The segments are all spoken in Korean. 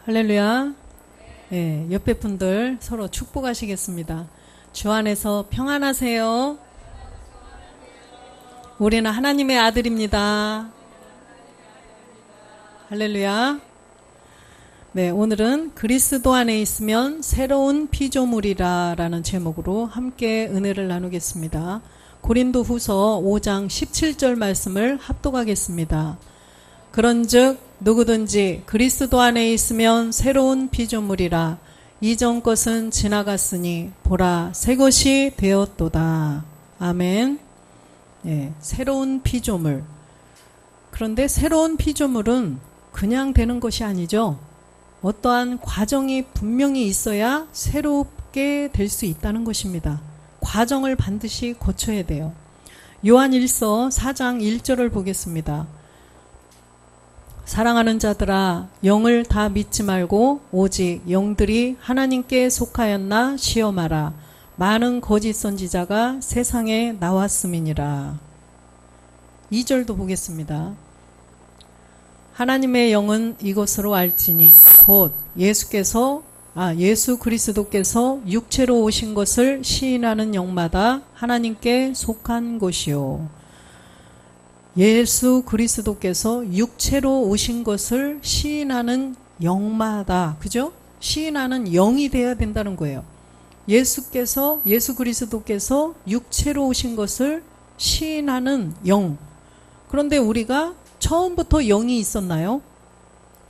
할렐루야. 네, 옆에 분들 서로 축복하시겠습니다. 주 안에서 평안하세요. 우리는 하나님의 아들입니다. 할렐루야. 네, 오늘은 그리스도 안에 있으면 새로운 피조물이라 라는 제목으로 함께 은혜를 나누겠습니다. 고린도 후서 5장 17절 말씀을 합독하겠습니다. 그런즉 누구든지 그리스도 안에 있으면 새로운 피조물이라 이전 것은 지나갔으니 보라 새 것이 되었도다. 아멘. 네, 새로운 피조물. 그런데 새로운 피조물은 그냥 되는 것이 아니죠. 어떠한 과정이 분명히 있어야 새롭게 될 수 있다는 것입니다. 과정을 반드시 거쳐야 돼요. 요한 1서 4장 1절을 보겠습니다. 사랑하는 자들아 영을 다 믿지 말고 오직 영들이 하나님께 속하였나 시험하라. 많은 거짓 선지자가 세상에 나왔음이니라. 2절도 보겠습니다. 하나님의 영은 이것으로 알지니 곧 예수 그리스도께서 육체로 오신 것을 시인하는 영마다 하나님께 속한 것이요. 예수 그리스도께서 육체로 오신 것을 시인하는 영마다, 그죠? 시인하는 영이 되어야 된다는 거예요. 예수 그리스도께서 육체로 오신 것을 시인하는 영. 그런데 우리가 처음부터 영이 있었나요?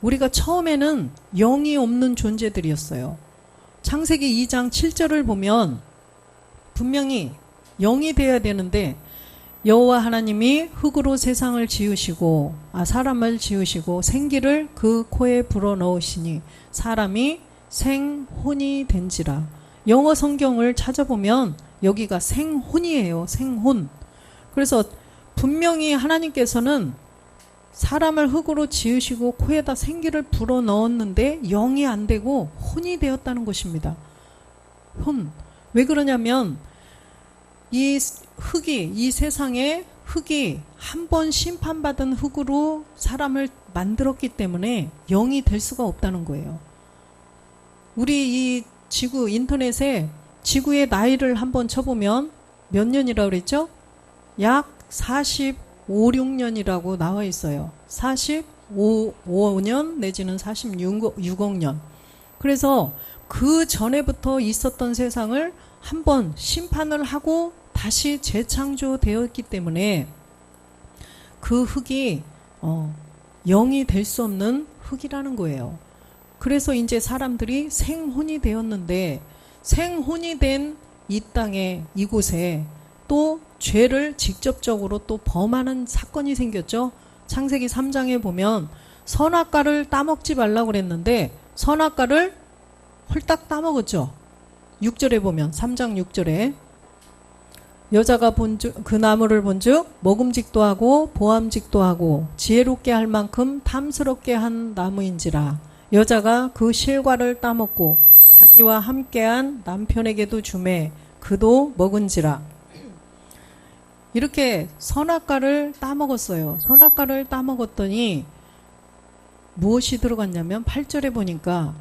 우리가 처음에는 영이 없는 존재들이었어요. 창세기 2장 7절을 보면 분명히 영이 되어야 되는데 여호와 하나님이 흙으로 세상을 지으시고 사람을 지으시고 생기를 그 코에 불어넣으시니 사람이 생혼이 된지라. 영어 성경을 찾아보면 여기가 생혼이에요. 생혼. 그래서 분명히 하나님께서는 사람을 흙으로 지으시고 코에다 생기를 불어넣었는데 영이 안 되고 혼이 되었다는 것입니다. 혼. 왜 그러냐면 이 세상에 흙이 한 번 심판받은 흙으로 사람을 만들었기 때문에 영이 될 수가 없다는 거예요. 우리 이 지구 인터넷에 지구의 나이를 한번 쳐보면 몇 년이라고 그랬죠? 약 45, 6년이라고 나와 있어요. 45년 내지는 46억 년. 그래서 그 전에부터 있었던 세상을 한번 심판을 하고 다시 재창조되었기 때문에 그 흙이 영이 될 수 없는 흙이라는 거예요. 그래서 이제 사람들이 생혼이 되었는데 생혼이 된 이 땅에 이곳에 또 죄를 직접적으로 또 범하는 사건이 생겼죠. 창세기 3장에 보면 선악과를 따먹지 말라고 그랬는데 선악과를 홀딱 따먹었죠. 6절에 보면 3장 6절에 여자가 그 나무를 본즉 먹음직도 하고 보암직도 하고 지혜롭게 할 만큼 탐스럽게 한 나무인지라. 여자가 그 실과를 따먹고 자기와 함께한 남편에게도 주매 그도 먹은지라. 이렇게 선악과를 따먹었어요. 선악과를 따먹었더니 무엇이 들어갔냐면 8절에 보니까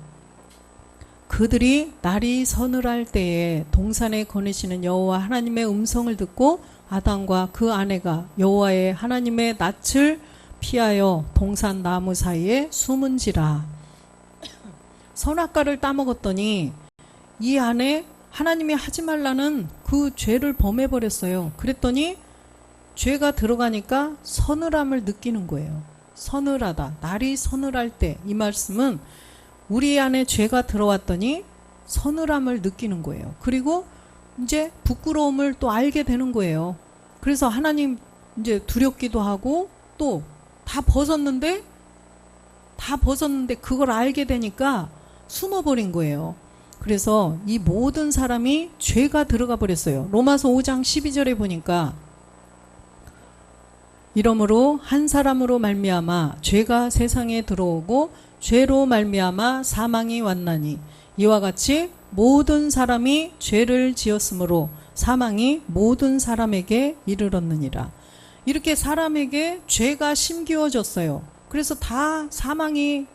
그들이 날이 서늘할 때에 동산에 거니시는 여호와 하나님의 음성을 듣고 아담과 그 아내가 여호와의 하나님의 낯을 피하여 동산 나무 사이에 숨은지라. 선악과를 따먹었더니 이 안에 하나님이 하지 말라는 그 죄를 범해버렸어요. 그랬더니 죄가 들어가니까 서늘함을 느끼는 거예요. 서늘하다. 날이 서늘할 때. 이 말씀은 우리 안에 죄가 들어왔더니 서늘함을 느끼는 거예요. 그리고 이제 부끄러움을 또 알게 되는 거예요. 그래서 하나님 이제 두렵기도 하고 또 다 벗었는데 그걸 알게 되니까 숨어버린 거예요. 그래서 이 모든 사람이 죄가 들어가 버렸어요. 로마서 5장 12절에 보니까 이러므로 한 사람으로 말미암아 죄가 세상에 들어오고 죄로 말미암아 사망이 왔나니 이와 같이 모든 사람이 죄를 지었으므로 사망이 모든 사람에게 이르렀느니라. 이렇게 사람에게 죄가 심기워졌어요. 그래서 다 사망이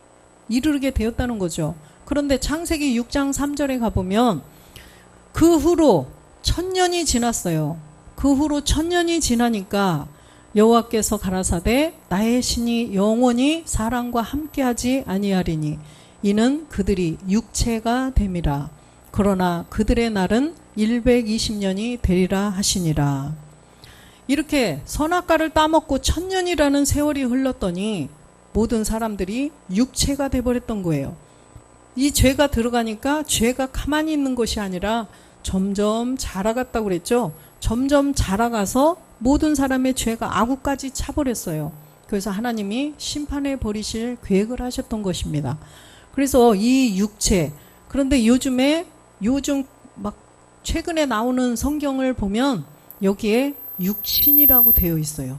이르게 되었다는 거죠. 그런데 창세기 6장 3절에 가보면 그 후로 1000년이 지났어요. 그 후로 1000년이 지나니까 여호와께서 가라사대 나의 신이 영원히 사람과 함께하지 아니하리니 이는 그들이 육체가 됨이라. 그러나 그들의 날은 120년이 되리라 하시니라. 이렇게 선악과를 따먹고 1000년이라는 세월이 흘렀더니 모든 사람들이 육체가 돼버렸던 거예요. 이 죄가 들어가니까 죄가 가만히 있는 것이 아니라 점점 자라갔다고 그랬죠. 점점 자라가서 모든 사람의 죄가 아구까지 차버렸어요. 그래서 하나님이 심판해 버리실 계획을 하셨던 것입니다. 그래서 이 육체, 그런데 요즘 막 최근에 나오는 성경을 보면 여기에 육신이라고 되어 있어요.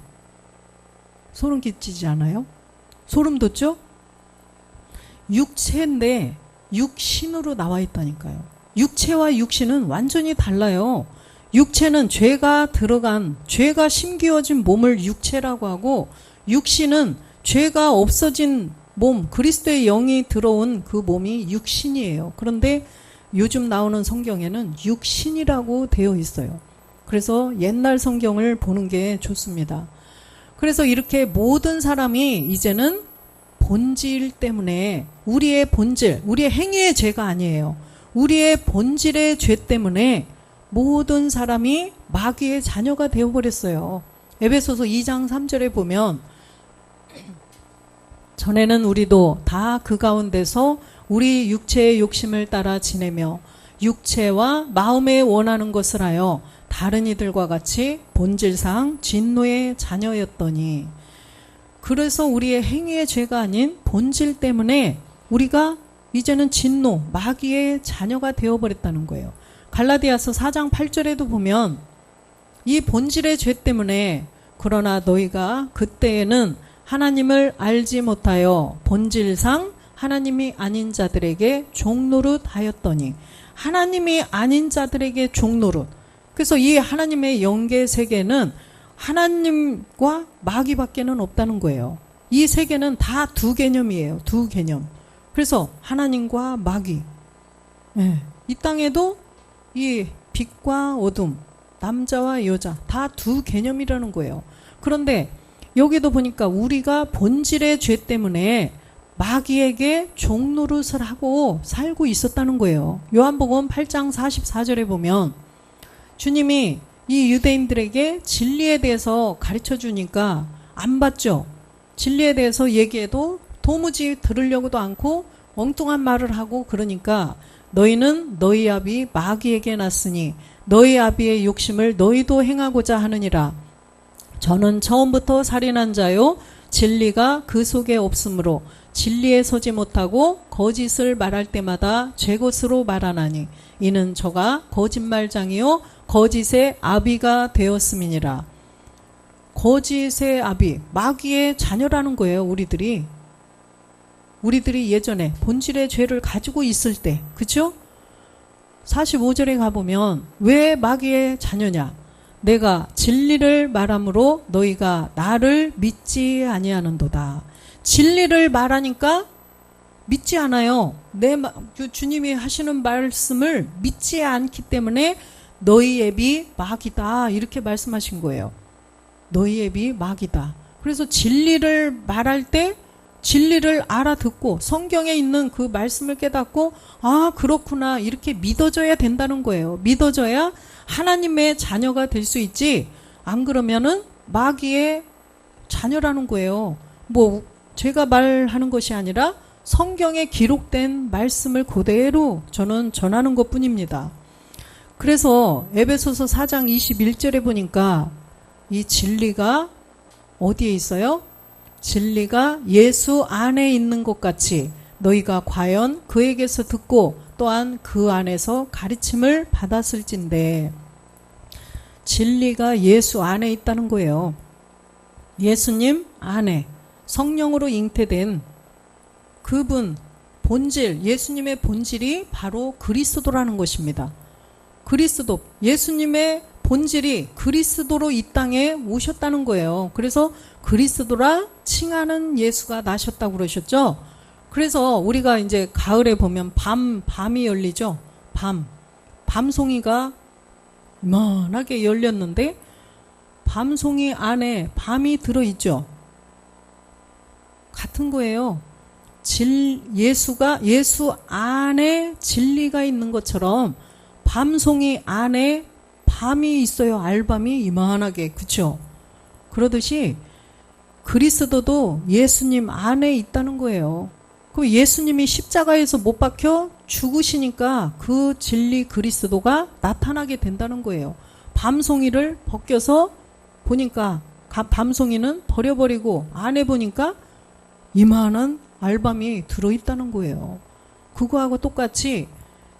소름 끼치지 않아요? 소름 돋죠? 육체인데 육신으로 나와 있다니까요. 육체와 육신은 완전히 달라요. 육체는 죄가 심기어진 몸을 육체라고 하고, 육신은 죄가 없어진 몸, 그리스도의 영이 들어온 그 몸이 육신이에요. 그런데 요즘 나오는 성경에는 육신이라고 되어 있어요. 그래서 옛날 성경을 보는 게 좋습니다. 그래서 이렇게 모든 사람이 이제는 본질 때문에, 우리의 본질, 우리의 행위의 죄가 아니에요. 우리의 본질의 죄 때문에 모든 사람이 마귀의 자녀가 되어버렸어요. 에베소서 2장 3절에 보면 전에는 우리도 다 그 가운데서 우리 육체의 욕심을 따라 지내며 육체와 마음에 원하는 것을 하여 다른 이들과 같이 본질상 진노의 자녀였더니, 그래서 우리의 행위의 죄가 아닌 본질 때문에 우리가 이제는 진노, 마귀의 자녀가 되어버렸다는 거예요. 갈라디아서 4장 8절에도 보면 이 본질의 죄 때문에 그러나 너희가 그때에는 하나님을 알지 못하여 본질상 하나님이 아닌 자들에게 종노릇 하였더니, 하나님이 아닌 자들에게 종노릇. 그래서 이 하나님의 영계 세계는 하나님과 마귀밖에는 없다는 거예요. 이 세계는 다 두 개념이에요. 두 개념. 그래서 하나님과 마귀. 네. 이 땅에도 이 빛과 어둠, 남자와 여자 다 두 개념이라는 거예요. 그런데 여기도 보니까 우리가 본질의 죄 때문에 마귀에게 종노릇을 하고 살고 있었다는 거예요. 요한복음 8장 44절에 보면 주님이 이 유대인들에게 진리에 대해서 가르쳐 주니까 안 받죠. 진리에 대해서 얘기해도 도무지 들으려고도 않고 엉뚱한 말을 하고, 그러니까 너희는 너희 아비 마귀에게 났으니 너희 아비의 욕심을 너희도 행하고자 하느니라. 저는 처음부터 살인한 자요 진리가 그 속에 없으므로 진리에 서지 못하고 거짓을 말할 때마다 죄것으로 말하나니 이는 저가 거짓말장이요 거짓의 아비가 되었음이니라. 거짓의 아비, 마귀의 자녀라는 거예요. 우리들이 예전에 본질의 죄를 가지고 있을 때, 그렇죠? 45절에 가보면 왜 마귀의 자녀냐? 내가 진리를 말함으로 너희가 나를 믿지 아니하는도다. 진리를 말하니까 믿지 않아요. 주님이 하시는 말씀을 믿지 않기 때문에 너희 애비 마귀다, 이렇게 말씀하신 거예요. 너희 애비 마귀다. 그래서 진리를 말할 때 진리를 알아듣고 성경에 있는 그 말씀을 깨닫고, 아 그렇구나, 이렇게 믿어져야 된다는 거예요. 믿어져야 하나님의 자녀가 될 수 있지, 안 그러면은 마귀의 자녀라는 거예요. 뭐 제가 말하는 것이 아니라 성경에 기록된 말씀을 그대로 저는 전하는 것뿐입니다. 그래서 에베소서 4장 21절에 보니까 이 진리가 어디에 있어요? 진리가 예수 안에 있는 것 같이 너희가 과연 그에게서 듣고 또한 그 안에서 가르침을 받았을진데, 진리가 예수 안에 있다는 거예요. 예수님 안에 성령으로 잉태된 그분 본질, 예수님의 본질이 바로 그리스도라는 것입니다. 그리스도, 예수님의 본질이 그리스도로 이 땅에 오셨다는 거예요. 그래서 그리스도라 칭하는 예수가 나셨다고 그러셨죠. 그래서 우리가 이제 가을에 보면 밤이 열리죠. 밤송이가 이만하게 열렸는데 밤송이 안에 밤이 들어있죠. 같은 거예요. 예수 안에 진리가 있는 것처럼 밤송이 안에 밤이 있어요. 알밤이 이만하게. 그쵸? 그러듯이 그리스도도 예수님 안에 있다는 거예요. 그럼 예수님이 십자가에서 못 박혀 죽으시니까 그 진리 그리스도가 나타나게 된다는 거예요. 밤송이를 벗겨서 보니까 밤송이는 버려버리고 안에 보니까 이만한 알밤이 들어있다는 거예요. 그거하고 똑같이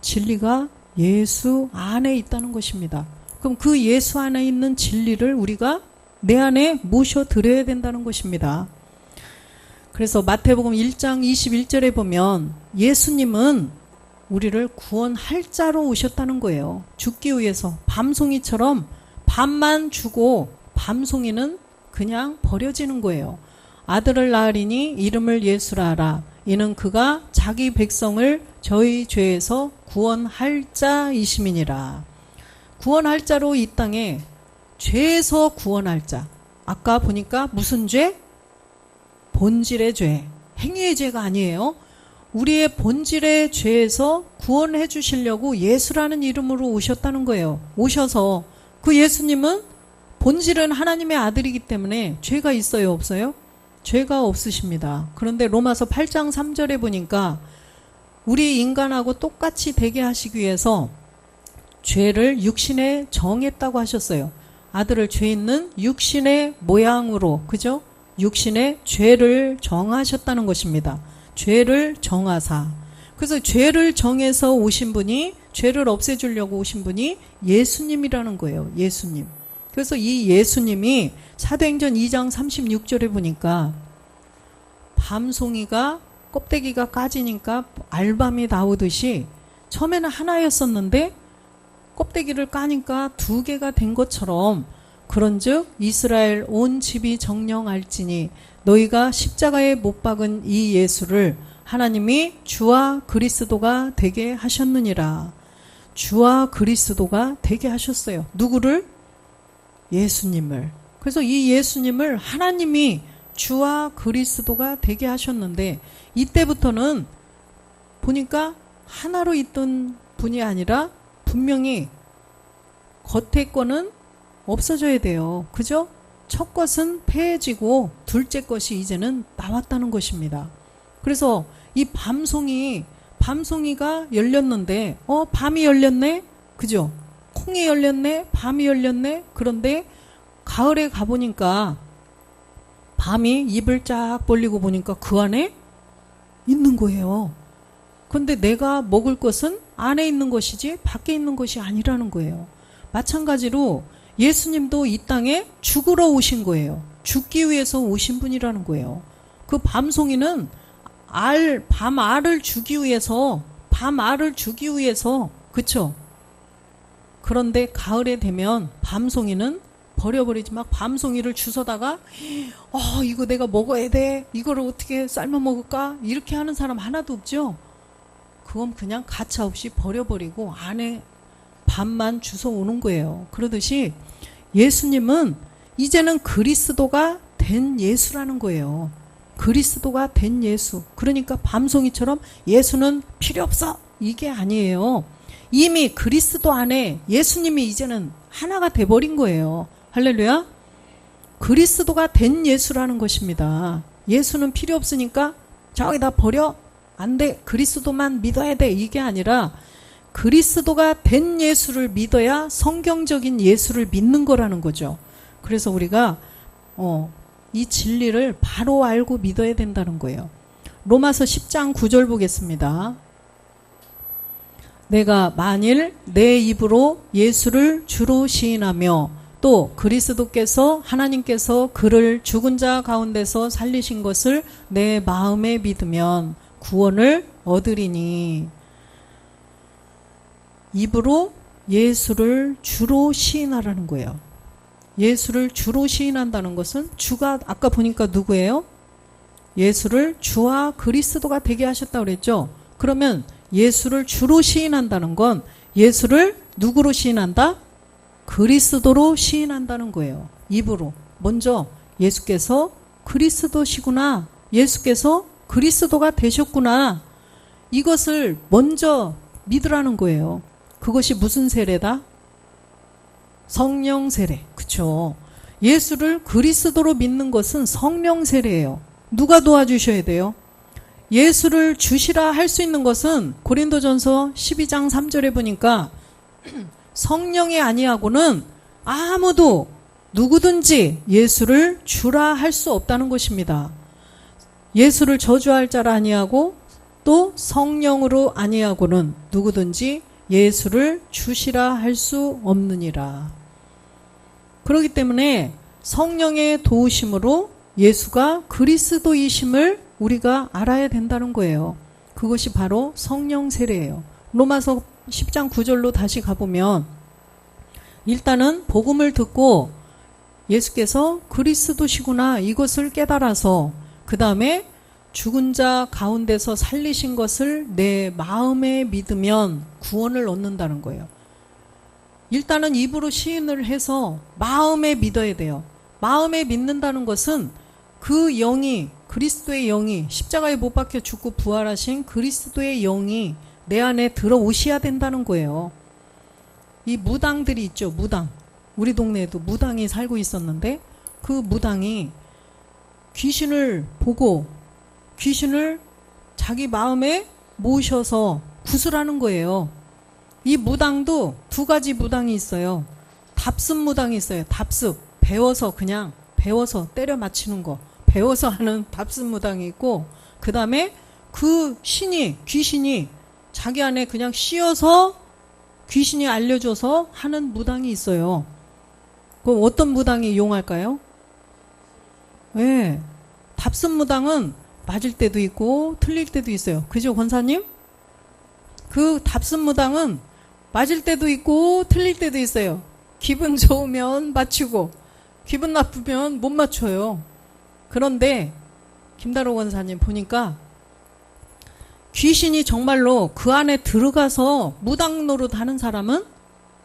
진리가 예수 안에 있다는 것입니다. 그럼 그 예수 안에 있는 진리를 우리가 내 안에 모셔드려야 된다는 것입니다. 그래서 마태복음 1장 21절에 보면 예수님은 우리를 구원할 자로 오셨다는 거예요. 죽기 위해서 밤송이처럼 밤만 주고 밤송이는 그냥 버려지는 거예요. 아들을 낳으리니 이름을 예수라 하라. 이는 그가 자기 백성을 저희 죄에서 구원할 자이심이니라. 구원할 자로 이 땅에 죄에서 구원할 자. 아까 보니까 무슨 죄? 본질의 죄. 행위의 죄가 아니에요. 우리의 본질의 죄에서 구원해 주시려고 예수라는 이름으로 오셨다는 거예요. 오셔서 그 예수님은 본질은 하나님의 아들이기 때문에 죄가 있어요, 없어요? 죄가 없으십니다. 그런데 로마서 8장 3절에 보니까 우리 인간하고 똑같이 되게 하시기 위해서 죄를 육신에 정했다고 하셨어요. 아들을 죄 있는 육신의 모양으로, 그죠? 육신의 죄를 정하셨다는 것입니다. 죄를 정하사. 그래서 죄를 정해서 오신 분이, 죄를 없애주려고 오신 분이 예수님이라는 거예요. 예수님. 그래서 이 예수님이 사도행전 2장 36절에 보니까 밤송이가 껍데기가 까지니까 알밤이 나오듯이 처음에는 하나였었는데 껍데기를 까니까 두 개가 된 것처럼 그런즉 이스라엘 온 집이 정령할지니 너희가 십자가에 못 박은 이 예수를 하나님이 주와 그리스도가 되게 하셨느니라. 주와 그리스도가 되게 하셨어요. 누구를? 예수님을. 그래서 이 예수님을 하나님이 주와 그리스도가 되게 하셨는데 이때부터는 보니까 하나로 있던 분이 아니라 분명히 겉에 거는 없어져야 돼요. 그죠? 첫 것은 폐해지고 둘째 것이 이제는 나왔다는 것입니다. 그래서 이 밤송이가 열렸는데 밤이 열렸네? 그죠? 콩이 열렸네? 밤이 열렸네? 그런데 가을에 가보니까 밤이 입을 쫙 벌리고 보니까 그 안에 있는 거예요. 근데 내가 먹을 것은 안에 있는 것이지 밖에 있는 것이 아니라는 거예요. 마찬가지로 예수님도 이 땅에 죽으러 오신 거예요. 죽기 위해서 오신 분이라는 거예요. 그 밤송이는 밤알을 주기 위해서, 그쵸? 그런데 가을에 되면 밤송이는 버려버리지 막 밤송이를 주워다가 이거 내가 먹어야 돼. 이거를 어떻게 삶아 먹을까? 이렇게 하는 사람 하나도 없죠? 그건 그냥 가차없이 버려버리고 안에 밤만 주워오는 거예요. 그러듯이 예수님은 이제는 그리스도가 된 예수라는 거예요. 그리스도가 된 예수. 그러니까 밤송이처럼 예수는 필요 없어. 이게 아니에요. 이미 그리스도 안에 예수님이 이제는 하나가 돼버린 거예요. 할렐루야. 그리스도가 된 예수라는 것입니다. 예수는 필요 없으니까 저기다 버려. 안 돼. 그리스도만 믿어야 돼. 이게 아니라 그리스도가 된 예수를 믿어야 성경적인 예수를 믿는 거라는 거죠. 그래서 우리가 이 진리를 바로 알고 믿어야 된다는 거예요. 로마서 10장 9절 보겠습니다. 내가 만일 내 입으로 예수를 주로 시인하며 또 그리스도께서 하나님께서 그를 죽은 자 가운데서 살리신 것을 내 마음에 믿으면 구원을 얻으리니. 입으로 예수를 주로 시인하라는 거예요. 예수를 주로 시인한다는 것은 주가 아까 보니까 누구예요? 예수를 주와 그리스도가 되게 하셨다고 그랬죠. 그러면 예수를 주로 시인한다는 건 예수를 누구로 시인한다? 그리스도로 시인한다는 거예요. 입으로. 먼저 예수께서 그리스도시구나. 예수께서 그리스도가 되셨구나. 이것을 먼저 믿으라는 거예요. 그것이 무슨 세례다? 성령 세례. 그쵸? 예수를 그리스도로 믿는 것은 성령 세례예요. 누가 도와주셔야 돼요? 예수를 주시라 할 수 있는 것은 고린도전서 12장 3절에 보니까 성령이 아니하고는 아무도 누구든지 예수를 주라 할 수 없다는 것입니다. 예수를 저주할 자라 아니하고 또 성령으로 아니하고는 누구든지 예수를 주시라 할 수 없느니라. 그렇기 때문에 성령의 도우심으로 예수가 그리스도이심을 우리가 알아야 된다는 거예요. 그것이 바로 성령 세례예요. 로마서 10장 9절로 다시 가보면 일단은 복음을 듣고 예수께서 그리스도시구나 이것을 깨달아서 그 다음에 죽은 자 가운데서 살리신 것을 내 마음에 믿으면 구원을 얻는다는 거예요. 일단은 입으로 시인을 해서 마음에 믿어야 돼요. 마음에 믿는다는 것은 그 영이 그리스도의 영이 십자가에 못 박혀 죽고 부활하신 그리스도의 영이 내 안에 들어오셔야 된다는 거예요. 이 무당들이 있죠. 무당. 우리 동네에도 무당이 살고 있었는데 그 무당이 귀신을 보고 귀신을 자기 마음에 모셔서 구슬하는 거예요. 이 무당도 두 가지 무당이 있어요. 답습 무당이 있어요. 답습. 배워서 그냥 배워서 때려 맞히는 거. 배워서 하는 답습 무당이 있고 그 다음에 그 귀신이 자기 안에 그냥 씌어서 귀신이 알려줘서 하는 무당이 있어요. 그럼 어떤 무당이 용할까요? 네. 답습 무당은 맞을 때도 있고 틀릴 때도 있어요. 그죠, 권사님? 그 답습 무당은 맞을 때도 있고 틀릴 때도 있어요. 기분 좋으면 맞추고 기분 나쁘면 못 맞춰요. 그런데 김다로 권사님 보니까 귀신이 정말로 그 안에 들어가서 무당 노릇 하는 사람은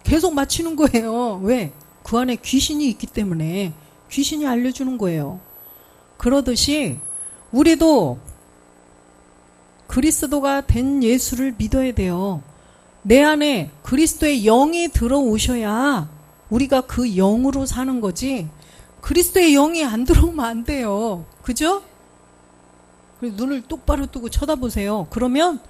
계속 맞히는 거예요. 왜? 그 안에 귀신이 있기 때문에 귀신이 알려주는 거예요. 그러듯이 우리도 그리스도가 된 예수를 믿어야 돼요. 내 안에 그리스도의 영이 들어오셔야 우리가 그 영으로 사는 거지 그리스도의 영이 안 들어오면 안 돼요. 그죠? 눈을 똑바로 뜨고 쳐다보세요. 그러면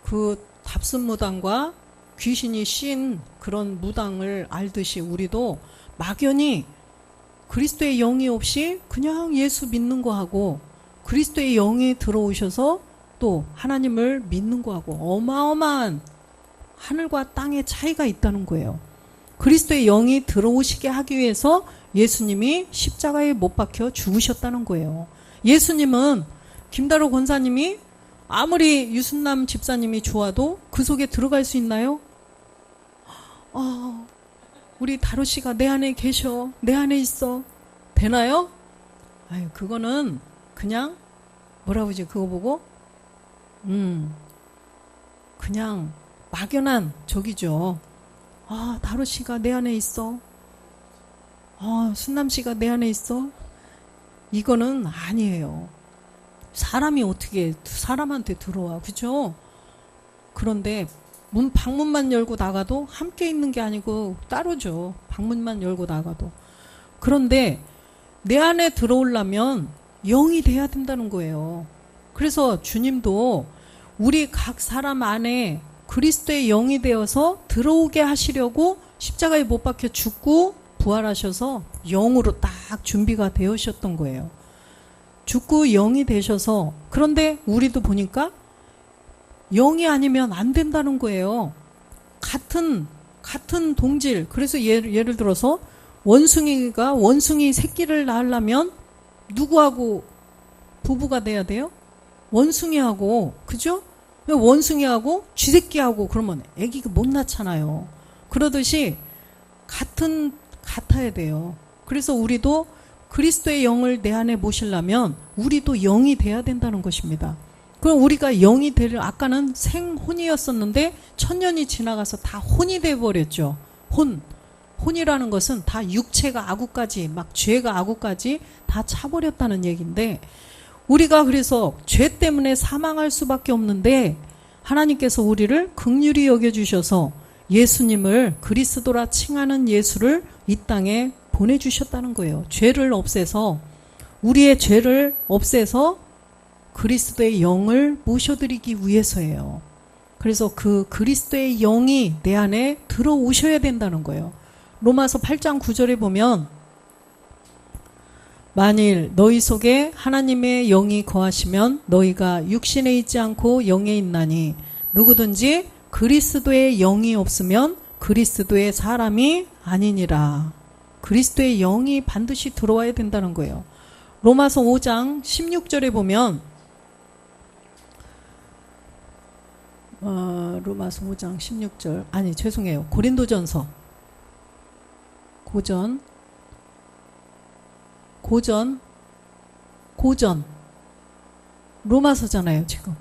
그 답습 무당과 귀신이 씌인 그런 무당을 알듯이 우리도 막연히 그리스도의 영이 없이 그냥 예수 믿는 거 하고 그리스도의 영이 들어오셔서 또 하나님을 믿는 거 하고 어마어마한 하늘과 땅의 차이가 있다는 거예요. 그리스도의 영이 들어오시게 하기 위해서 예수님이 십자가에 못 박혀 죽으셨다는 거예요. 예수님은 김다로 권사님이 아무리 유순남 집사님이 좋아도 그 속에 들어갈 수 있나요? 우리 다로 씨가 내 안에 계셔. 내 안에 있어. 되나요? 아유, 그거는 그냥 뭐라고 하지? 그거 보고 그냥 막연한 저기죠. 다로 씨가 내 안에 있어. 순남 씨가 내 안에 있어. 이거는 아니에요. 사람이 어떻게 사람한테 들어와. 그죠? 그런데 방문만 열고 나가도 함께 있는 게 아니고 따로죠. 방문만 열고 나가도. 그런데 내 안에 들어오려면 영이 돼야 된다는 거예요. 그래서 주님도 우리 각 사람 안에 그리스도의 영이 되어서 들어오게 하시려고 십자가에 못 박혀 죽고 부활하셔서 영으로 딱 준비가 되으셨던 거예요. 죽고 영이 되셔서 그런데 우리도 보니까 영이 아니면 안 된다는 거예요. 같은 동질. 그래서 예를 들어서 원숭이 새끼를 낳으려면 누구하고 부부가 돼야 돼요? 원숭이하고. 그죠? 원숭이하고 쥐새끼하고 그러면 애기가 못 낳잖아요. 그러듯이 같아야 돼요. 그래서 우리도 그리스도의 영을 내 안에 모시려면 우리도 영이 돼야 된다는 것입니다. 그럼 우리가 영이 아까는 생혼이었었는데 천년이 지나가서 다 혼이 돼버렸죠. 혼이라는 것은 다 육체가 아구까지, 막 죄가 아구까지 다 차버렸다는 얘기인데, 우리가 그래서 죄 때문에 사망할 수밖에 없는데 하나님께서 우리를 긍휼히 여겨주셔서 예수님을 그리스도라 칭하는 예수를 이 땅에 보내주셨다는 거예요. 죄를 없애서, 우리의 죄를 없애서 그리스도의 영을 모셔드리기 위해서예요. 그래서 그 그리스도의 영이 내 안에 들어오셔야 된다는 거예요. 로마서 8장 9절에 보면, 만일 너희 속에 하나님의 영이 거하시면 너희가 육신에 있지 않고 영에 있나니, 누구든지 그리스도의 영이 없으면 그리스도의 사람이 아니니라. 그리스도의 영이 반드시 들어와야 된다는 거예요. 로마서 5장 16절에 보면, 로마서 5장 16절, 아니 죄송해요. 고린도전서 고전 로마서잖아요 지금.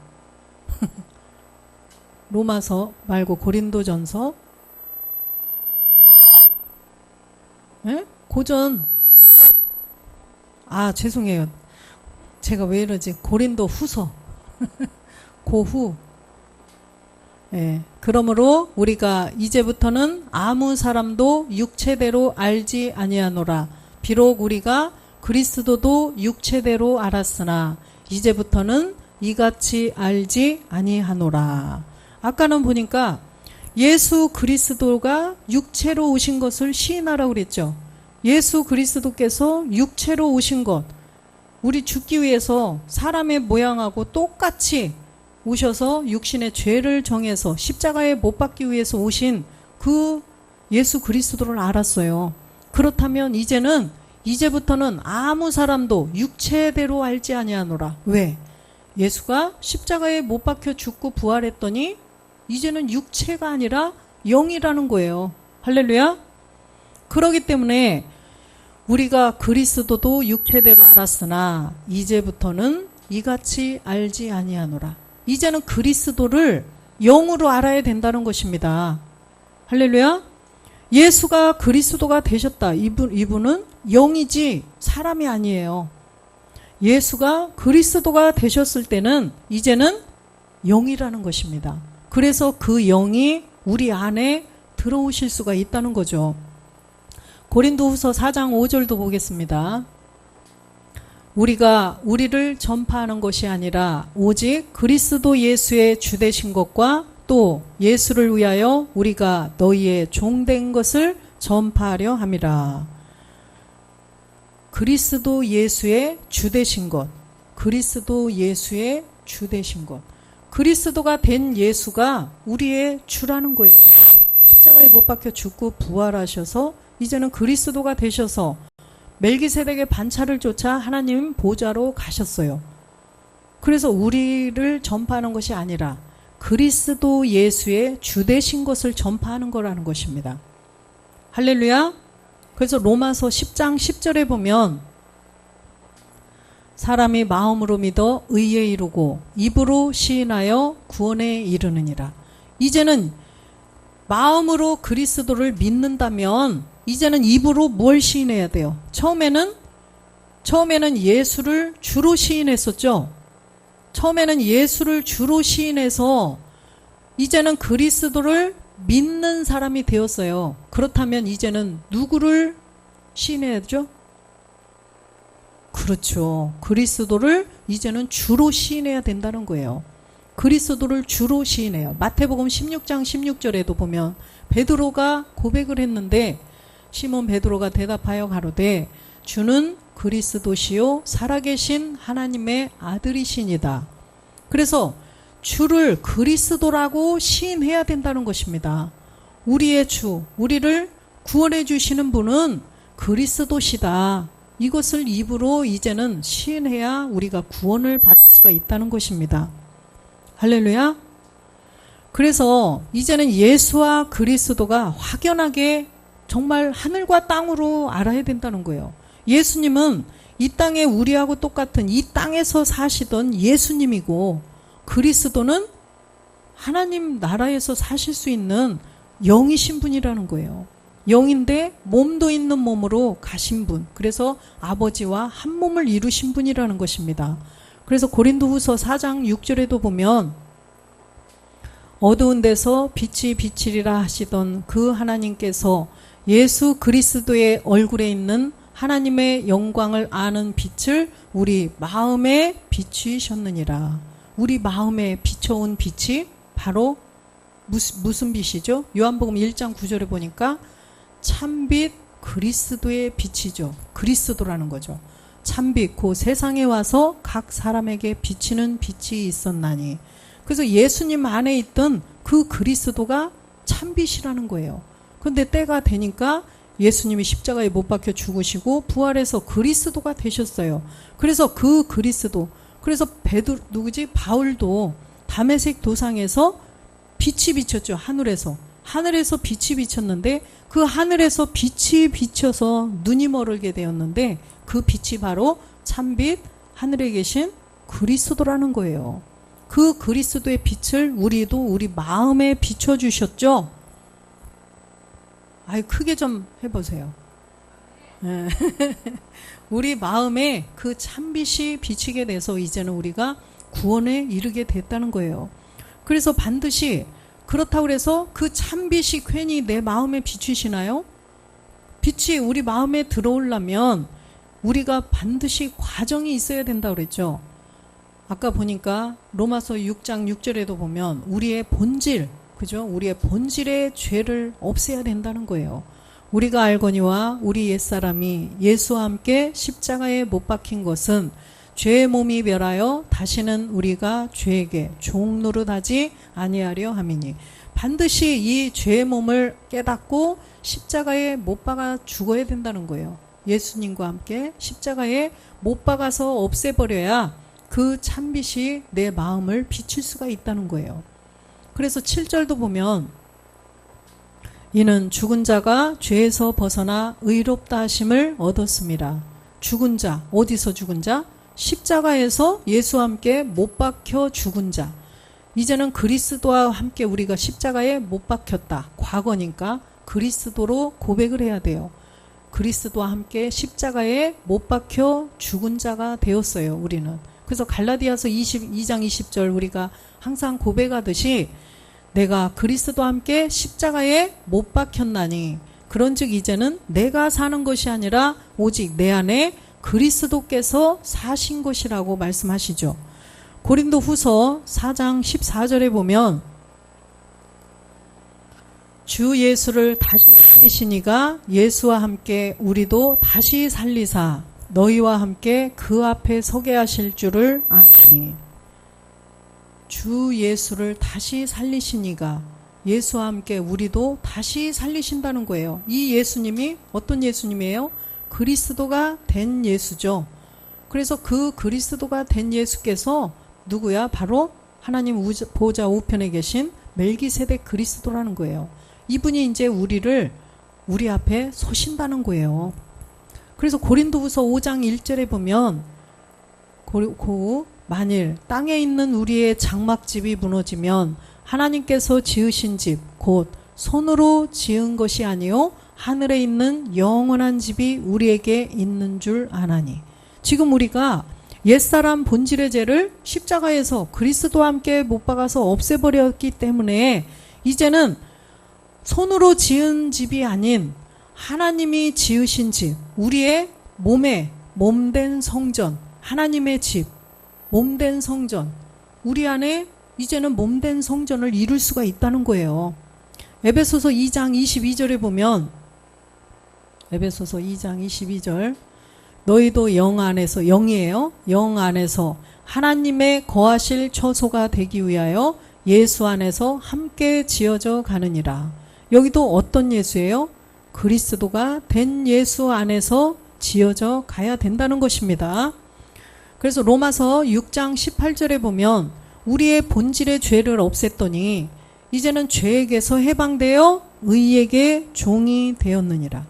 로마서 말고 고린도전서, 예? 고전, 죄송해요. 제가 왜 이러지? 고린도 후서. 고후. 예. 그러므로 우리가 이제부터는 아무 사람도 육체대로 알지 아니하노라. 비록 우리가 그리스도도 육체대로 알았으나 이제부터는 이같이 알지 아니하노라. 아까는 보니까 예수 그리스도가 육체로 오신 것을 시인하라고 그랬죠. 예수 그리스도께서 육체로 오신 것, 우리 죽기 위해서 사람의 모양하고 똑같이 오셔서 육신의 죄를 정해서 십자가에 못 박기 위해서 오신 그 예수 그리스도를 알았어요. 그렇다면 이제부터는 아무 사람도 육체대로 알지 아니하노라. 왜? 예수가 십자가에 못 박혀 죽고 부활했더니 이제는 육체가 아니라 영이라는 거예요. 할렐루야. 그러기 때문에 우리가 그리스도도 육체대로 알았으나 이제부터는 이같이 알지 아니하노라. 이제는 그리스도를 영으로 알아야 된다는 것입니다. 할렐루야. 예수가 그리스도가 되셨다. 이분은 영이지 사람이 아니에요. 예수가 그리스도가 되셨을 때는 이제는 영이라는 것입니다. 그래서 그 영이 우리 안에 들어오실 수가 있다는 거죠. 고린도후서 4장 5절도 보겠습니다. 우리가 우리를 전파하는 것이 아니라 오직 그리스도 예수의 주되신 것과 또 예수를 위하여 우리가 너희의 종된 것을 전파하려 함이라. 그리스도 예수의 주되신 것, 그리스도 예수의 주되신 것, 그리스도가 된 예수가 우리의 주라는 거예요. 십자가에 못 박혀 죽고 부활하셔서 이제는 그리스도가 되셔서 멜기세덱의 반차를 쫓아 하나님 보좌로 가셨어요. 그래서 우리를 전파하는 것이 아니라 그리스도 예수의 주되신 것을 전파하는 거라는 것입니다. 할렐루야. 그래서 로마서 10장 10절에 보면 사람이 마음으로 믿어 의에 이르고 입으로 시인하여 구원에 이르느니라. 이제는 마음으로 그리스도를 믿는다면 이제는 입으로 뭘 시인해야 돼요? 처음에는 예수를 주로 시인했었죠. 처음에는 예수를 주로 시인해서 이제는 그리스도를 믿는 사람이 되었어요. 그렇다면 이제는 누구를 시인해야죠? 그렇죠. 그리스도를 이제는 주로 시인해야 된다는 거예요. 그리스도를 주로 시인해요. 마태복음 16장 16절에도 보면 베드로가 고백을 했는데 시몬 베드로가 대답하여 가로되 주는 그리스도시요 살아계신 하나님의 아들이시니다. 그래서 주를 그리스도라고 시인해야 된다는 것입니다. 우리의 주, 우리를 구원해 주시는 분은 그리스도시다. 이것을 입으로 이제는 시인해야 우리가 구원을 받을 수가 있다는 것입니다. 할렐루야. 그래서 이제는 예수와 그리스도가 확연하게 정말 하늘과 땅으로 알아야 된다는 거예요. 예수님은 이 땅에 우리하고 똑같은 이 땅에서 사시던 예수님이고, 그리스도는 하나님 나라에서 사실 수 있는 영이신 분이라는 거예요. 영인데 몸도 있는 몸으로 가신 분. 그래서 아버지와 한 몸을 이루신 분이라는 것입니다. 그래서 고린도후서 4장 6절에도 보면 어두운 데서 빛이 비치리라 하시던 그 하나님께서 예수 그리스도의 얼굴에 있는 하나님의 영광을 아는 빛을 우리 마음에 비추셨느니라. 우리 마음에 비춰온 빛이 바로 무슨 빛이죠? 요한복음 1장 9절에 보니까 참빛 그리스도의 빛이죠. 그리스도라는 거죠. 참빛, 그 세상에 와서 각 사람에게 비치는 빛이 있었나니. 그래서 예수님 안에 있던 그 그리스도가 참빛이라는 거예요. 그런데 때가 되니까 예수님이 십자가에 못 박혀 죽으시고 부활해서 그리스도가 되셨어요. 그래서 그 그리스도, 그래서 바울도 다메섹 도상에서 빛이 비쳤죠. 하늘에서 빛이 비쳤는데 그 하늘에서 빛이 비쳐서 눈이 멀게 되었는데 그 빛이 바로 참빛 하늘에 계신 그리스도라는 거예요. 그 그리스도의 빛을 우리도 우리 마음에 비춰주셨죠. 아유, 크게 좀 해보세요. 우리 마음에 그 참빛이 비치게 돼서 이제는 우리가 구원에 이르게 됐다는 거예요. 그래서 반드시 그렇다고 해서 그 참빛이 괜히 내 마음에 비추시나요? 빛이 우리 마음에 들어오려면 우리가 반드시 과정이 있어야 된다고 그랬죠. 아까 보니까 로마서 6장 6절에도 보면 우리의 본질, 그죠? 우리의 본질의 죄를 없애야 된다는 거예요. 우리가 알거니와 우리 옛사람이 예수와 함께 십자가에 못 박힌 것은 죄의 몸이 멸하여 다시는 우리가 죄에게 종 노릇하지 아니하려 함이니. 반드시 이 죄의 몸을 깨닫고 십자가에 못 박아 죽어야 된다는 거예요. 예수님과 함께 십자가에 못 박아서 없애버려야 그 참빛이 내 마음을 비칠 수가 있다는 거예요. 그래서 7절도 보면 이는 죽은 자가 죄에서 벗어나 의롭다 하심을 얻었습니다. 죽은 자, 어디서 죽은 자? 십자가에서 예수와 함께 못 박혀 죽은 자. 이제는 그리스도와 함께 우리가 십자가에 못 박혔다. 과거니까 그리스도로 고백을 해야 돼요. 그리스도와 함께 십자가에 못 박혀 죽은 자가 되었어요, 우리는. 그래서 갈라디아서 22장 20절 우리가 항상 고백하듯이 내가 그리스도와 함께 십자가에 못 박혔나니 그런즉 이제는 내가 사는 것이 아니라 오직 내 안에 그리스도께서 사신 것이라고 말씀하시죠. 고린도후서 4장 14절에 보면 주 예수를 다시 살리시니가 예수와 함께 우리도 다시 살리사 너희와 함께 그 앞에 서게 하실 줄을 아니. 주 예수를 다시 살리시니가 예수와 함께 우리도 다시 살리신다는 거예요. 이 예수님이 어떤 예수님이에요? 그리스도가 된 예수죠. 그래서 그 그리스도가 된 예수께서 누구야? 바로 하나님 보좌 우편에 계신 멜기세덱 그리스도라는 거예요. 이분이 이제 우리 앞에 서신다는 거예요. 그래서 고린도후서 5장 1절에 보면 만일 땅에 있는 우리의 장막집이 무너지면 하나님께서 지으신 집 곧 손으로 지은 것이 아니요 하늘에 있는 영원한 집이 우리에게 있는 줄 아나니. 지금 우리가 옛사람 본질의 죄를 십자가에서 그리스도와 함께 못 박아서 없애버렸기 때문에 이제는 손으로 지은 집이 아닌 하나님이 지으신 집, 우리의 몸에 몸된 성전, 하나님의 집, 몸된 성전, 우리 안에 이제는 몸된 성전을 이룰 수가 있다는 거예요. 에베소서 2장 22절에 보면 에베소서 2장 22절 너희도 영 안에서, 영이에요. 영 안에서 하나님의 거하실 처소가 되기 위하여 예수 안에서 함께 지어져 가느니라. 여기도 어떤 예수예요? 그리스도가 된 예수 안에서 지어져 가야 된다는 것입니다. 그래서 로마서 6장 18절에 보면 우리의 본질의 죄를 없앴더니 이제는 죄에게서 해방되어 의에게 종이 되었느니라.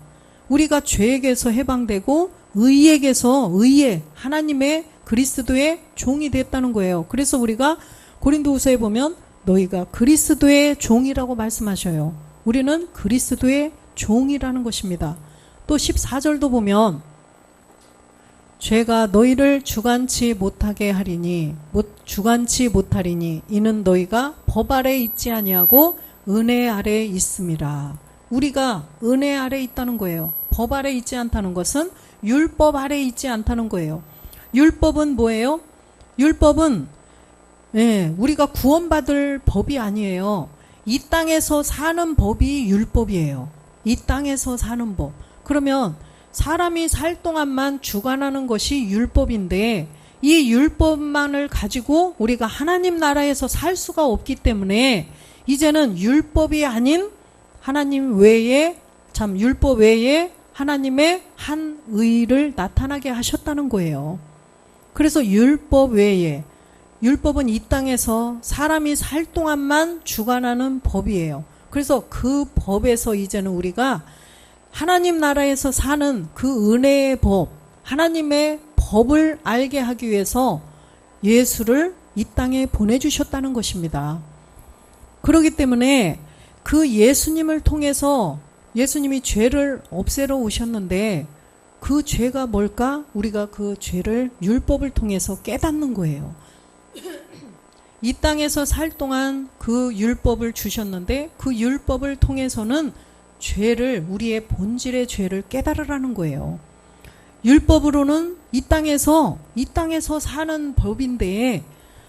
우리가 죄에게서 해방되고 의에게서 의의 하나님의 그리스도의 종이 됐다는 거예요. 그래서 우리가 고린도후서에 보면 너희가 그리스도의 종이라고 말씀하셔요. 우리는 그리스도의 종이라는 것입니다. 또 14절도 보면 죄가 너희를 주관치 못하게 하리니 주관치 못하리니 이는 너희가 법 아래 있지 아니하고 은혜 아래 있음이라. 우리가 은혜 아래 있다는 거예요. 법 아래 있지 않다는 것은 율법 아래 있지 않다는 거예요. 율법은 뭐예요? 율법은 우리가 구원받을 법이 아니에요. 이 땅에서 사는 법이 율법이에요. 이 땅에서 사는 법. 그러면 사람이 살 동안만 주관하는 것이 율법인데 이 율법만을 가지고 우리가 하나님 나라에서 살 수가 없기 때문에 이제는 율법이 아닌 하나님 외에 율법 외에 하나님의 한 의를 나타나게 하셨다는 거예요. 그래서 율법 외에 율법은 이 땅에서 사람이 살 동안만 주관하는 법이에요. 그래서 그 법에서 이제는 우리가 하나님 나라에서 사는 그 은혜의 법, 하나님의 법을 알게 하기 위해서 예수를 이 땅에 보내주셨다는 것입니다. 그렇기 때문에 그 예수님을 통해서 예수님이 죄를 없애러 오셨는데 그 죄가 뭘까? 우리가 그 죄를 율법을 통해서 깨닫는 거예요. 이 땅에서 살 동안 그 율법을 주셨는데 그 율법을 통해서는 죄를 우리의 본질의 죄를 깨달으라는 거예요. 율법으로는 이 땅에서 사는 법인데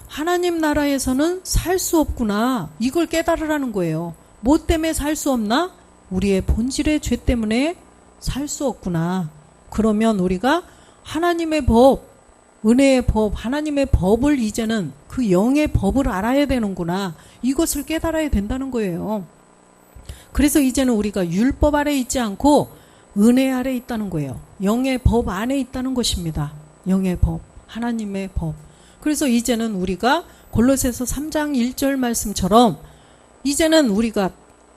하나님 나라에서는 살 수 없구나. 이걸 깨달으라는 거예요. 뭐 때문에 살 수 없나? 우리의 본질의 죄 때문에 살 수 없구나. 그러면 우리가 하나님의 법, 은혜의 법, 하나님의 법을 이제는 그 영의 법을 알아야 되는구나. 이것을 깨달아야 된다는 거예요. 그래서 이제는 우리가 율법 아래 있지 않고 은혜 아래 있다는 거예요. 영의 법 안에 있다는 것입니다. 영의 법, 하나님의 법. 그래서 이제는 우리가 골로새서 3장 1절 말씀처럼 이제는 우리가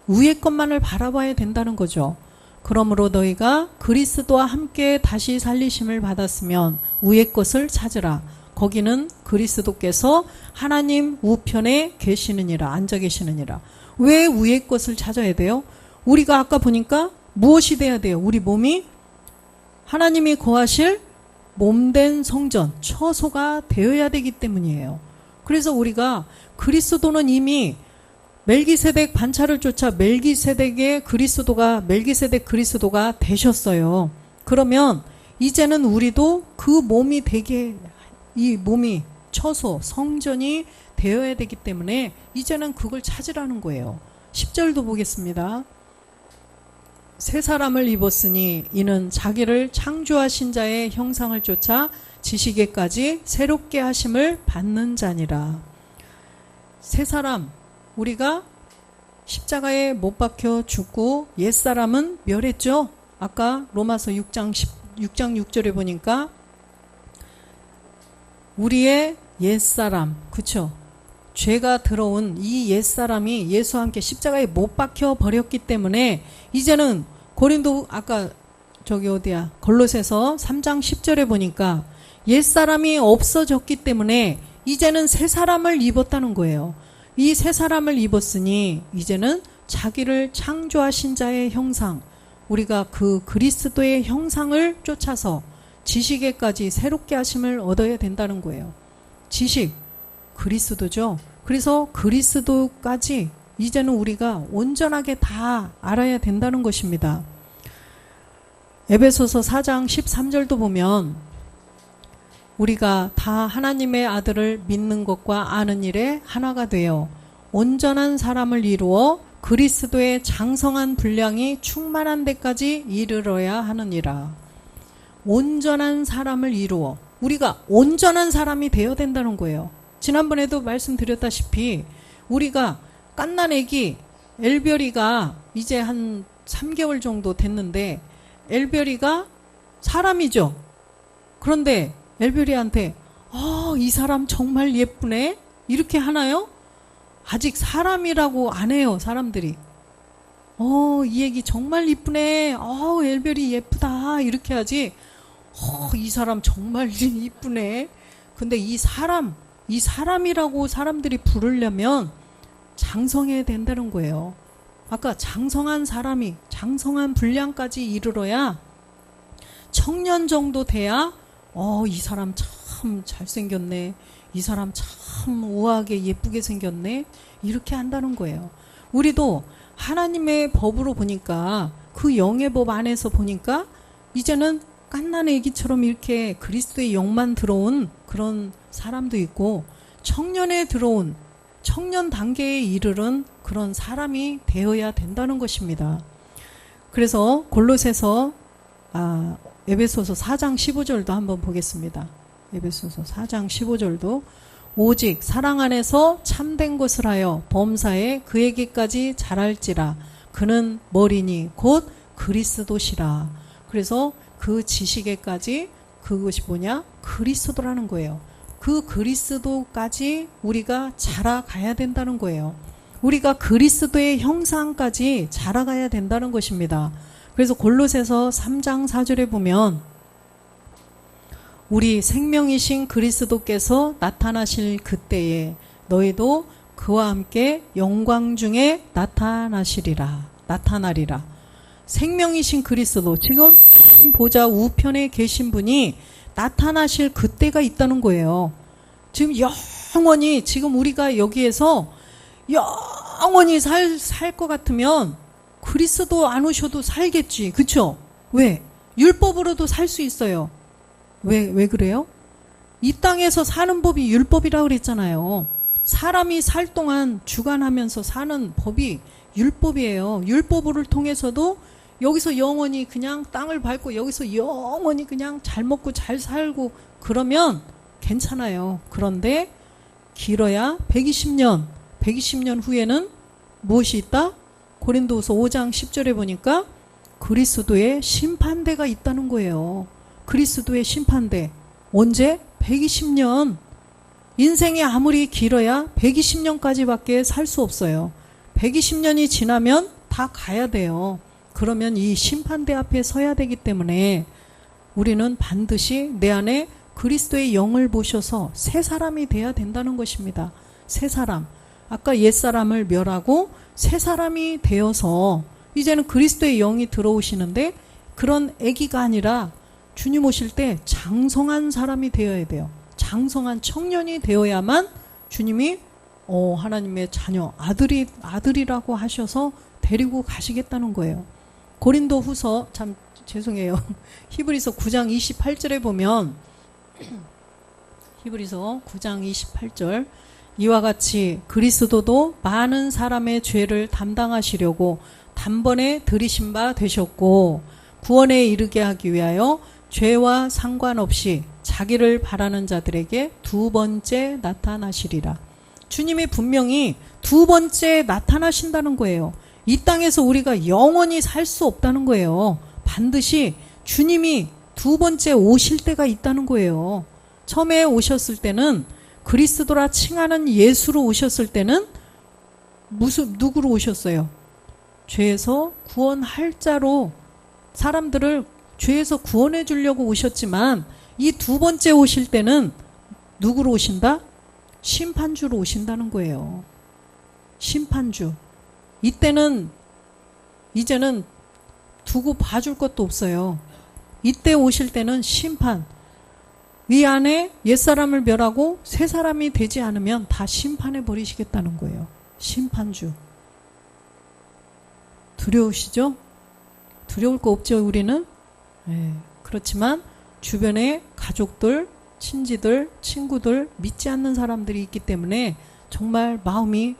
위의 것만을 바라봐야 된다는 거죠. 그러므로 너희가 그리스도와 함께 다시 살리심을 받았으면 위의 것을 찾으라. 거기는 그리스도께서 하나님 우편에 계시느니라, 앉아 계시느니라. 왜 위의 것을 찾아야 돼요? 우리가 아까 보니까 무엇이 돼야 돼요? 우리 몸이 하나님이 거하실 몸된 성전, 처소가 되어야 되기 때문이에요. 그래서 우리가 그리스도는 이미 멜기세덱 반차를 쫓아 멜기세덱 그리스도가 되셨어요. 그러면 이제는 우리도 그 몸이 되게 이 몸이 처소, 성전이 되어야 되기 때문에 이제는 그걸 찾으라는 거예요. 10절도 보겠습니다. 새 사람을 입었으니 이는 자기를 창조하신 자의 형상을 쫓아 지시기까지 새롭게 하심을 받는 자니라. 새 사람, 우리가 십자가에 못 박혀 죽고 옛사람은 멸했죠. 아까 로마서 6장 6절에 보니까 우리의 옛사람, 그쵸? 죄가 들어온 이 옛사람이 예수와 함께 십자가에 못 박혀 버렸기 때문에 이제는 골로새서 3장 10절에 보니까 옛사람이 없어졌기 때문에 이제는 새 사람을 입었다는 거예요. 이 새 사람을 입었으니 이제는 자기를 창조하신 자의 형상, 우리가 그 그리스도의 형상을 쫓아서 지식에까지 새롭게 하심을 얻어야 된다는 거예요. 지식, 그리스도죠. 그래서 그리스도까지 이제는 우리가 온전하게 다 알아야 된다는 것입니다. 에베소서 4장 13절도 보면 우리가 다 하나님의 아들을 믿는 것과 아는 일에 하나가 되어 온전한 사람을 이루어 그리스도의 장성한 분량이 충만한 데까지 이르러야 하느니라. 온전한 사람을 이루어 우리가 온전한 사람이 되어야 된다는 거예요. 지난번에도 말씀드렸다시피 우리가 갓난 애기 엘별이가 이제 한 3개월 정도 됐는데 엘별이가 사람이죠. 그런데 엘별이한테 이 사람 정말 예쁘네 이렇게 하나요? 아직 사람이라고 안 해요. 사람들이 이 애기 정말 이쁘네 엘별이 예쁘다 이렇게 하지 이 사람 정말 이쁘네. 근데 이 사람이라고 사람들이 부르려면 장성해야 된다는 거예요. 아까 장성한 분량까지 이르러야 청년 정도 돼야 이 사람 참 잘생겼네. 이 사람 참 우아하게 예쁘게 생겼네. 이렇게 한다는 거예요. 우리도 하나님의 법으로 보니까 그 영의 법 안에서 보니까 이제는 갓난 애기처럼 이렇게 그리스도의 영만 들어온 그런 사람도 있고 청년에 들어온 청년 단계에 이르른 그런 사람이 되어야 된다는 것입니다. 그래서 골로새서 에베소서 4장 15절도 한번 보겠습니다. 에베소서 4장 15절도 오직 사랑 안에서 참된 것을 하여 범사에 그에게까지 자랄지라 그는 머리니 곧 그리스도시라. 그래서 그 지식에까지 그것이 뭐냐? 그리스도라는 거예요. 그 그리스도까지 우리가 자라가야 된다는 거예요. 우리가 그리스도의 형상까지 자라가야 된다는 것입니다. 그래서 골로새서 3장 4절에 보면 우리 생명이신 그리스도께서 나타나실 그때에 너희도 그와 함께 영광 중에 나타나리라. 생명이신 그리스도, 지금 보좌 우편에 계신 분이 나타나실 그때가 있다는 거예요. 지금 영원히, 지금 우리가 여기에서 영원히 살 것 같으면 그리스도 안 오셔도 살겠지. 그쵸? 왜? 율법으로도 살 수 있어요. 왜 그래요? 이 땅에서 사는 법이 율법이라고 그랬잖아요. 사람이 살 동안 주관하면서 사는 법이 율법이에요. 율법을 통해서도 여기서 영원히 그냥 땅을 밟고 여기서 영원히 그냥 잘 먹고 잘 살고 그러면 괜찮아요. 그런데 길어야 120년 후에는 무엇이 있다? 고린도후서 5장 10절에 보니까 그리스도의 심판대가 있다는 거예요. 그리스도의 심판대. 언제? 120년. 인생이 아무리 길어야 120년까지밖에 살 수 없어요. 120년이 지나면 다 가야 돼요. 그러면 이 심판대 앞에 서야 되기 때문에 우리는 반드시 내 안에 그리스도의 영을 보셔서 새 사람이 돼야 된다는 것입니다. 새 사람. 아까 옛사람을 멸하고 새 사람이 되어서 이제는 그리스도의 영이 들어오시는데 그런 아기가 아니라 주님 오실 때 장성한 사람이 되어야 돼요. 장성한 청년이 되어야만 주님이 하나님의 자녀, 아들이라고 하셔서 데리고 가시겠다는 거예요. 고린도 후서, 참 죄송해요. 히브리서 9장 28절에 보면 히브리서 9장 28절 이와 같이 그리스도도 많은 사람의 죄를 담당하시려고 단번에 들이신 바 되셨고 구원에 이르게 하기 위하여 죄와 상관없이 자기를 바라는 자들에게 두 번째 나타나시리라. 주님이 분명히 두 번째 나타나신다는 거예요. 이 땅에서 우리가 영원히 살 수 없다는 거예요. 반드시 주님이 두 번째 오실 때가 있다는 거예요. 처음에 오셨을 때는 그리스도라 칭하는 예수로 오셨을 때는 누구로 오셨어요? 죄에서 구원할 자로 사람들을 죄에서 구원해 주려고 오셨지만 이 두 번째 오실 때는 누구로 오신다? 심판주로 오신다는 거예요. 심판주. 이때는 이제는 두고 봐줄 것도 없어요. 이때 오실 때는 심판. 이 안에 옛사람을 멸하고 새 사람이 되지 않으면 다 심판해 버리시겠다는 거예요. 심판주. 두려우시죠? 두려울 거 없죠, 우리는? 네. 그렇지만 주변에 가족들, 친지들, 친구들, 믿지 않는 사람들이 있기 때문에 정말 마음이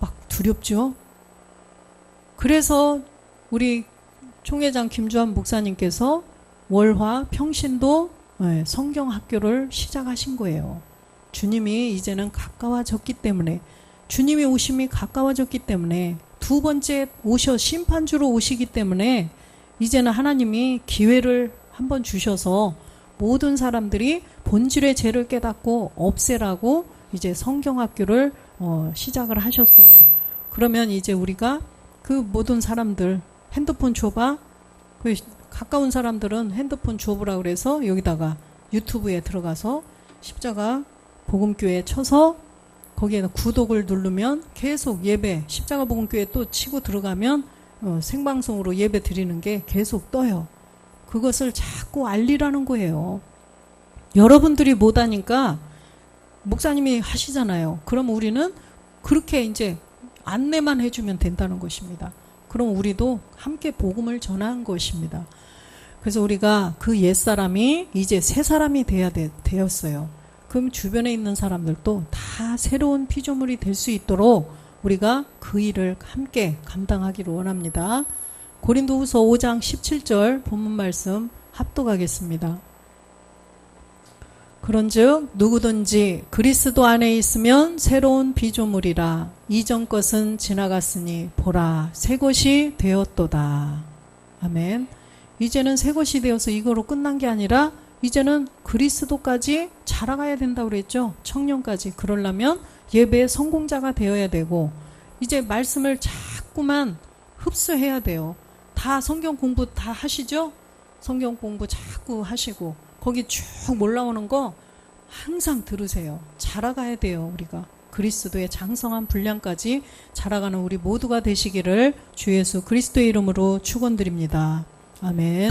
막 두렵죠. 그래서 우리 총회장 김주환 목사님께서 월화 평신도 성경 학교를 시작하신 거예요. 주님이 이제는 가까워졌기 때문에, 주님이 오심이 가까워졌기 때문에, 두 번째 심판주로 오시기 때문에 이제는 하나님이 기회를 한번 주셔서 모든 사람들이 본질의 죄를 깨닫고 없애라고 이제 성경학교를 시작을 하셨어요. 그러면 이제 우리가 그 모든 사람들 핸드폰 줘봐. 그 가까운 사람들은 핸드폰 줘보라 그래서 여기다가 유튜브에 들어가서 십자가 복음교회 쳐서 거기에다 구독을 누르면 계속 예배, 십자가 복음교회 또 치고 들어가면 생방송으로 예배 드리는 게 계속 떠요. 그것을 자꾸 알리라는 거예요. 여러분들이 못하니까 목사님이 하시잖아요. 그럼 우리는 그렇게 이제 안내만 해주면 된다는 것입니다. 그럼 우리도 함께 복음을 전하는 것입니다. 그래서 우리가 그 옛사람이 이제 새 사람이 되었어요. 그럼 주변에 있는 사람들도 다 새로운 피조물이 될 수 있도록 우리가 그 일을 함께 감당하기를 원합니다. 고린도후서 5장 17절 본문 말씀 합독하겠습니다. 그런즉 누구든지 그리스도 안에 있으면 새로운 피조물이라. 이전 것은 지나갔으니 보라 새 것이 되었도다. 아멘. 이제는 새 것이 되어서 이거로 끝난 게 아니라 이제는 그리스도까지 자라가야 된다고 그랬죠. 청년까지. 그러려면 예배의 성공자가 되어야 되고 이제 말씀을 자꾸만 흡수해야 돼요. 다 성경 공부 다 하시죠? 성경 공부 자꾸 하시고 거기 쭉 올라오는 거 항상 들으세요. 자라가야 돼요. 우리가 그리스도의 장성한 분량까지 자라가는 우리 모두가 되시기를 주 예수 그리스도의 이름으로 축원드립니다. 아멘.